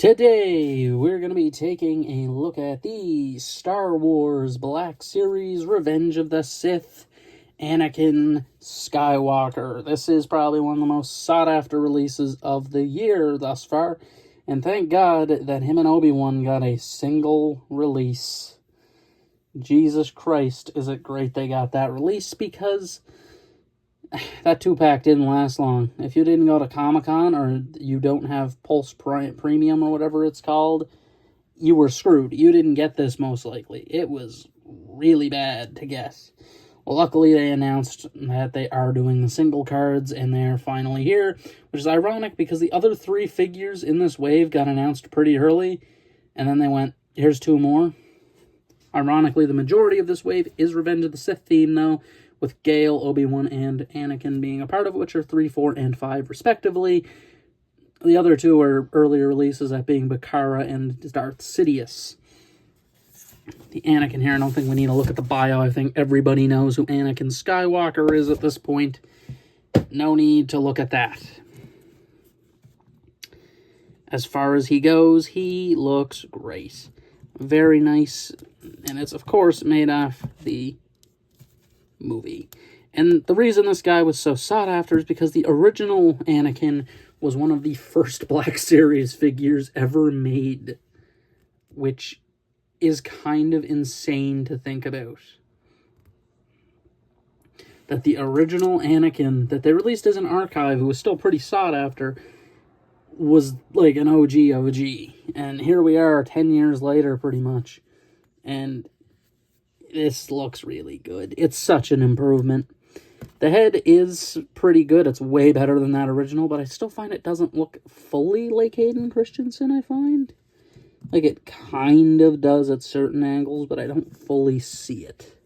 Today, we're going to be taking a look at the Star Wars Black Series Revenge of the Sith Anakin Skywalker. This is probably one of the most sought-after releases of the year thus far, and thank God that him and Obi-Wan got a single release. Jesus Christ, is it great they got that release, because that 2-pack didn't last long. If you didn't go to Comic-Con or you don't have Pulse Premium or whatever it's called, you were screwed. You didn't get this most likely. It was really bad to get. Well, luckily they announced that they are doing the single cards and they're finally here, which is ironic because the other 3 figures in this wave got announced pretty early, and then they went, here's 2 more. Ironically, the majority of this wave is Revenge of the Sith theme, though, with Gale, Obi-Wan, and Anakin being a part of it, which are 3, 4, and 5, respectively. The other 2 are earlier releases, that being Bakara and Darth Sidious. The Anakin here, I don't think we need to look at the bio. I think everybody knows who Anakin Skywalker is at this point. No need to look at that. As far as he goes, he looks great. Very nice, and it's, of course, made off the movie. And the reason this guy was so sought after is because the original Anakin was one of the first Black Series figures ever made, which is kind of insane to think about. That the original Anakin that they released as an archive, who was still pretty sought after, was like an OG. And here we are 10 years later, pretty much. And this looks really good. It's such an improvement. The head is pretty good. It's way better than that original, but I still find it doesn't look fully like Hayden Christensen, I find. Like, it kind of does at certain angles, but I don't fully see it.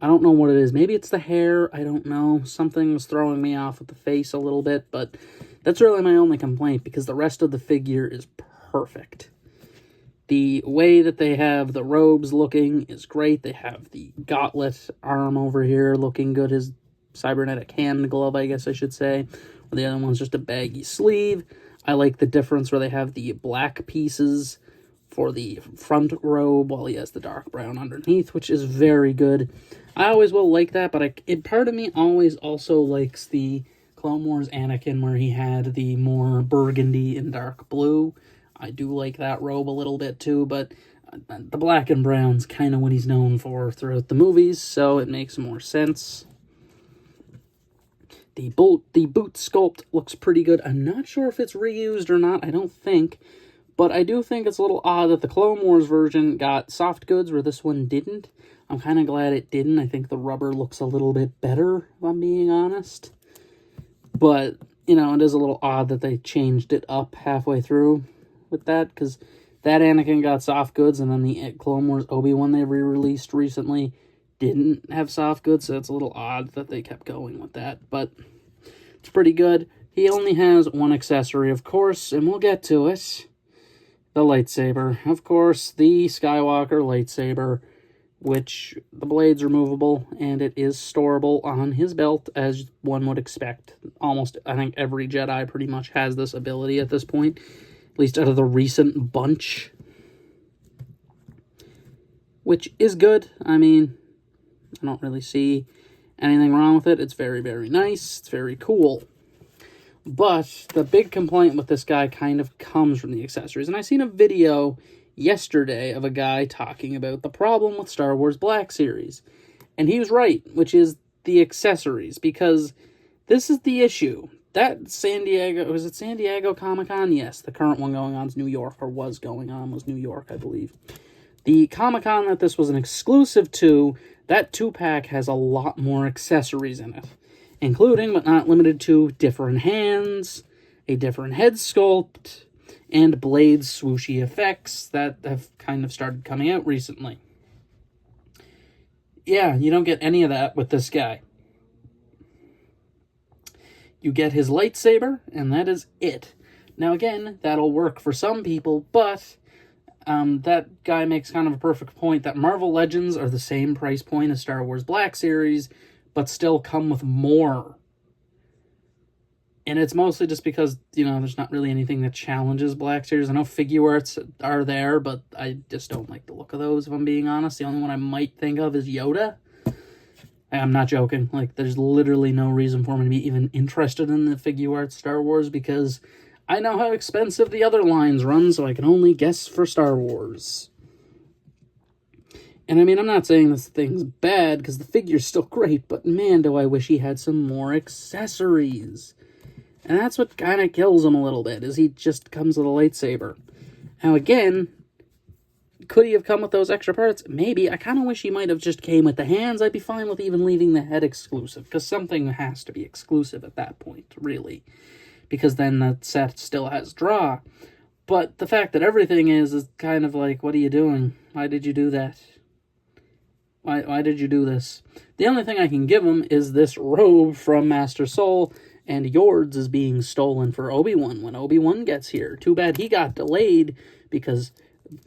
I don't know what it is. Maybe it's the hair. I don't know. Something's throwing me off with the face a little bit, but that's really my only complaint, because the rest of the figure is perfect. The way that they have the robes looking is great. They have the gauntlet arm over here looking good. His cybernetic hand glove, I guess I should say. The other one's just a baggy sleeve. I like the difference where they have the black pieces for the front robe while he has the dark brown underneath, which is very good. I always will like that, but part of me always also likes the Clone Wars Anakin where he had the more burgundy and dark blue. I do like that robe a little bit too, but the black and brown's kind of what he's known for throughout the movies, so it makes more sense. The boot sculpt looks pretty good. I'm not sure if it's reused or not, I don't think, but I do think it's a little odd that the Clone Wars version got soft goods where this one didn't. I'm kind of glad it didn't. I think the rubber looks a little bit better, if I'm being honest. But, you know, it is a little odd that they changed it up halfway through with that, because that Anakin got soft goods, and then the Clone Wars Obi-Wan they re-released recently didn't have soft goods, so it's a little odd that they kept going with that, but it's pretty good. He only has one accessory, of course, and we'll get to it. The lightsaber. Of course, the Skywalker lightsaber, which the blade's removable, and it is storable on his belt, as one would expect. Almost, I think every Jedi pretty much has this ability at this point, at least out of the recent bunch, which is good. I mean, I don't really see anything wrong with it. It's very, very nice. It's very cool. But the big complaint with this guy kind of comes from the accessories. And I seen a video yesterday of a guy talking about the problem with Star Wars Black Series. And he was right, which is the accessories, because this is the issue. That San Diego, was it San Diego Comic-Con? Yes, the current one going on is New York, or was going on, was New York, I believe. The Comic-Con that this was an exclusive to, that 2-pack has a lot more accessories in it, including, but not limited to, different hands, a different head sculpt, and blade swooshy effects that have kind of started coming out recently. Yeah, you don't get any of that with this guy. You get his lightsaber, and that is it. Now again, that'll work for some people, but that guy makes kind of a perfect point that Marvel Legends are the same price point as Star Wars Black Series, but still come with more And it's mostly just because, you know, there's not really anything that challenges Black Series. I know figure arts are there, but I just don't like the look of those, if I'm being honest. The only one I might think of is Yoda. I'm not joking. Like, there's literally no reason for me to be even interested in the figure arts Star Wars, because I know how expensive the other lines run, so I can only guess for Star Wars. And I mean, I'm not saying this thing's bad, because the figure's still great, but man, do I wish he had some more accessories. And that's what kind of kills him a little bit, is he just comes with a lightsaber. Now again, could he have come with those extra parts? Maybe. I kind of wish he might have just came with the hands. I'd be fine with even leaving the head exclusive, because something has to be exclusive at that point, really. Because then the set still has draw. But the fact that everything is kind of like, what are you doing? Why did you do that? Why did you do this? The only thing I can give him is this robe from Master Soul, and Yord's is being stolen for Obi-Wan when Obi-Wan gets here. Too bad he got delayed, because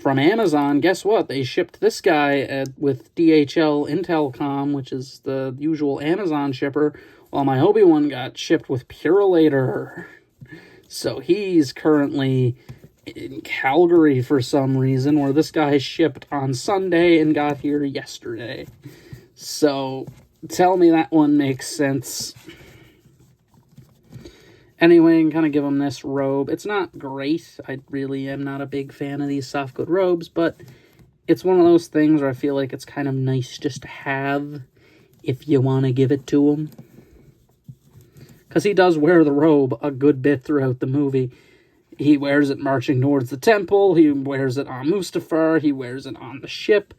from Amazon, guess what? They shipped this guy with DHL Intelcom, which is the usual Amazon shipper, while my Obi-Wan got shipped with Purolator. So he's currently in Calgary for some reason, where this guy shipped on Sunday and got here yesterday. So tell me that one makes sense. Anyway, I'm kind of give him this robe. It's not great. I really am not a big fan of these soft good robes, but it's one of those things where I feel like it's kind of nice just to have if you want to give it to him. Because he does wear the robe a good bit throughout the movie. He wears it marching towards the temple. He wears it on Mustafar. He wears it on the ship,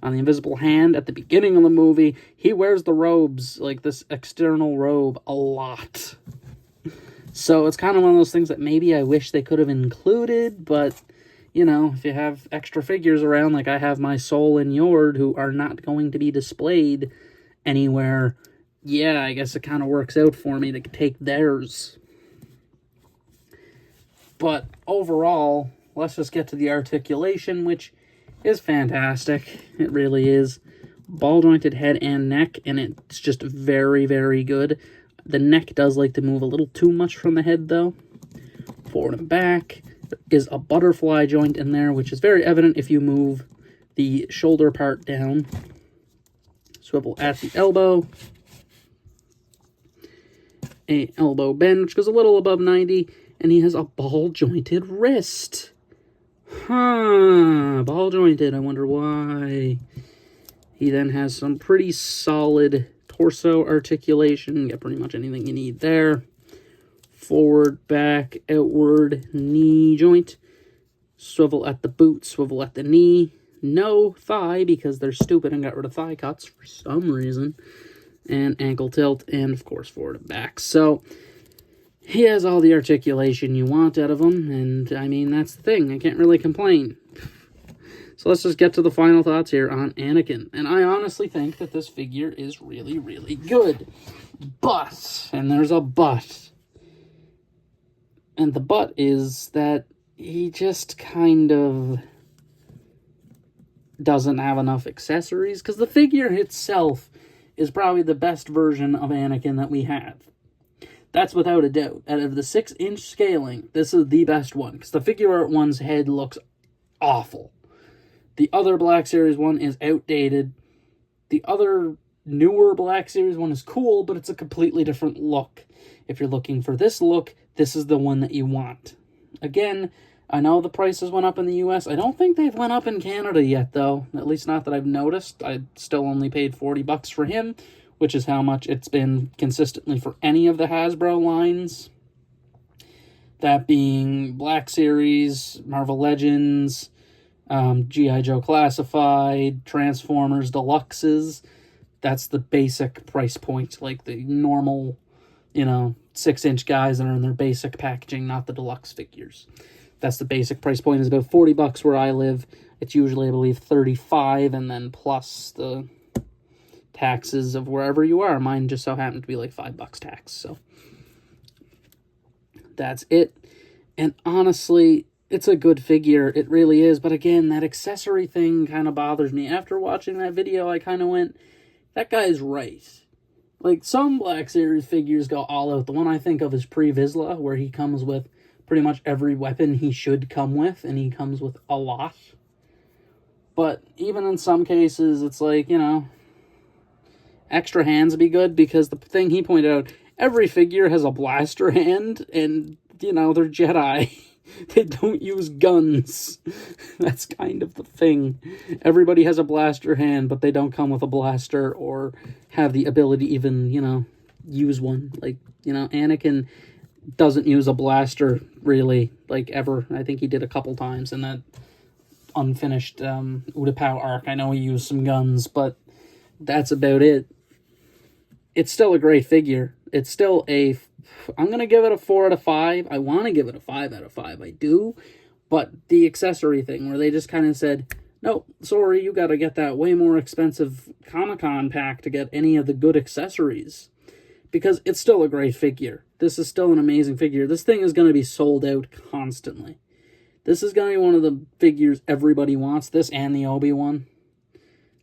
on the Invisible Hand at the beginning of the movie. He wears the robes, like this external robe, a lot. So it's kind of one of those things that maybe I wish they could have included, but, you know, if you have extra figures around, like I have my Soul and Yord, who are not going to be displayed anywhere, yeah, I guess it kind of works out for me to take theirs. But overall, let's just get to the articulation, which is fantastic. It really is. Ball-jointed head and neck, and it's just very, very good. The neck does like to move a little too much from the head, though. Forward and back. There is a butterfly joint in there, which is very evident if you move the shoulder part down. Swivel at the elbow. A elbow bend, which goes a little above 90. And he has a ball-jointed wrist. Huh. Ball-jointed. I wonder why. He then has some pretty solid torso articulation. Get pretty much anything you need there. Forward, back, outward, knee joint. Swivel at the boot, swivel at the knee. No thigh, because they're stupid and got rid of thigh cuts for some reason. And ankle tilt, and of course forward and back. So he has all the articulation you want out of him, and I mean, that's the thing. I can't really complain. So let's just get to the final thoughts here on Anakin. And I honestly think that this figure is really, really good. But, and there's a but. And the but is that he just kind of doesn't have enough accessories, because the figure itself is probably the best version of Anakin that we have. That's without a doubt. Out of the 6-inch scaling, this is the best one, because the figure art one's head looks awful. The other Black Series one is outdated. The other newer Black Series one is cool, but it's a completely different look. If you're looking for this look, this is the one that you want. Again, I know the prices went up in the US. I don't think they've went up in Canada yet, though. At least not that I've noticed. I still only paid $40 for him, which is how much it's been consistently for any of the Hasbro lines. That being Black Series, Marvel Legends, G.I. Joe Classified, Transformers Deluxes. That's the basic price point, like the normal, 6-inch guys that are in their basic packaging, not the deluxe figures. That's the basic price point, is about $40 where I live. It's usually, I believe, $35, and then plus the taxes of wherever you are. Mine just so happened to be like $5 tax, so that's it. And honestly, it's a good figure. It really is. But again, that accessory thing kind of bothers me. After watching that video, I kind of went, that guy's right. Like, some Black Series figures go all out. The one I think of is Pre-Vizsla, where he comes with pretty much every weapon he should come with, and he comes with a lot. But even in some cases, it's like, you know, extra hands would be good, because the thing he pointed out, every figure has a blaster hand, and, you know, they're Jedi. They don't use guns. That's kind of the thing. Everybody has a blaster hand, but they don't come with a blaster or have the ability to even, you know, use one. Like, you know, Anakin doesn't use a blaster, really, like, ever. I think he did a couple times in that unfinished Utapau arc. I know he used some guns, but that's about it. It's still a great figure. It's still a... I'm going to give it a 4 out of 5. I want to give it a 5 out of 5. I do. But the accessory thing, where they just kind of said, no, sorry, you got to get that way more expensive Comic-Con pack to get any of the good accessories. Because it's still a great figure. This is still an amazing figure. This thing is going to be sold out constantly. This is going to be one of the figures everybody wants. This and the Obi-Wan.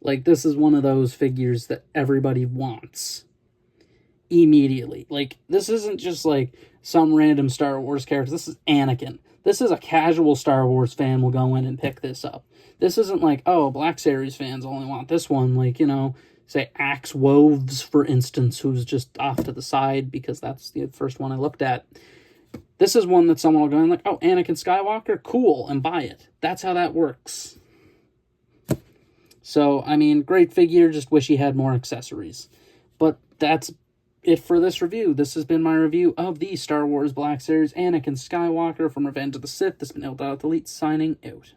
Like, this is one of those figures that everybody wants. Immediately. Like, this isn't just like some random Star Wars character. This is Anakin. This is a casual Star Wars fan will go in and pick this up. This isn't like, oh, Black Series fans only want this one. Like, you know, say Axe Woves, for instance, who's just off to the side because that's the first one I looked at. This is one that someone will go in like, oh, Anakin Skywalker, cool, and buy it. That's how that works. So, I mean, great figure, just wish he had more accessories. But that's it for this review. This has been my review of the Star Wars Black Series Anakin Skywalker from Revenge of the Sith. This has been Eldar Elite signing out.